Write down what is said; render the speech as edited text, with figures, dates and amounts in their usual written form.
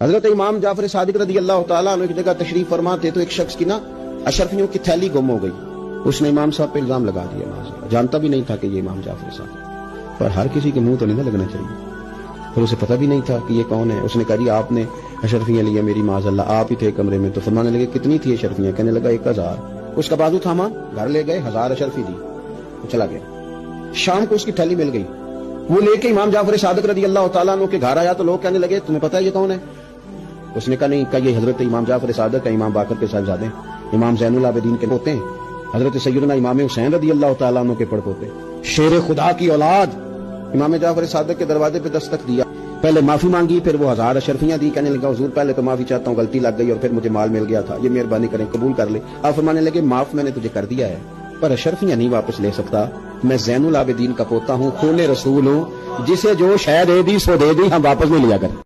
हजरत इमाम जाफर सादिक रदी अल्लाह तआला अन्हु की जगह तशरीफ फरमा थे तो एक शख्स की ना अशरफियों की थैली गुम हो गई। उसने इमाम साहब पे इल्जाम लगा दिया। जानता भी नहीं था कि ये इमाम जाफर सादिक, पर हर किसी के मुंह तो नहीं ना लगना चाहिए। फिर उसे पता भी नहीं था कि ये कौन है। उसने कहा जी आपने अशरफियां लिया मेरी माज़अल्लाह, आप ही थे कमरे में। तो फरमाने लगे कितनी थी अशरफियां? कहने लगा 1000। उसका बाजू थामा, घर ले गए, 1000 अशरफी दी, तो चला गया। शाम को उसकी थैली मिल गई, वो लेके इमाम जाफर सादिक रदी अल्लाह तआला अन्हु के घर आया तो लोग कहने लगे तुम्हें पता है ये कौन है? उसने कहा नहीं। कहा ये हजरत इमाम जाफर सादिक है, इमाम बाकर के साहबजादे, इमाम ज़ैनुल आबिदीन के पोते हैं, हजरत सैयदना इमाम हुसैन रदी अल्लाह तआला अन्हु के पड़पोते, शेर खुदा की औलाद। इमाम जाफर सादिक के दरवाजे पे दस्तक दिया, पहले माफी मांगी, फिर वो 1000 अशरफियां दी। कहने लगा हुजूर पहले तो माफी चाहता हूँ, गलती लग गई और फिर मुझे माल मिल गया था, ये मेहरबानी करें कबूल कर ले। आप फरमाने लगे माफ मैंने तुझे कर दिया है, पर अशरफियां नहीं वापस ले सकता। मैं ज़ैनुल आबिदीन का पोता हूँ, खून रसूल हूँ, जिसे जो शय दे दी सो दे दी, हम वापस नहीं लिया कर।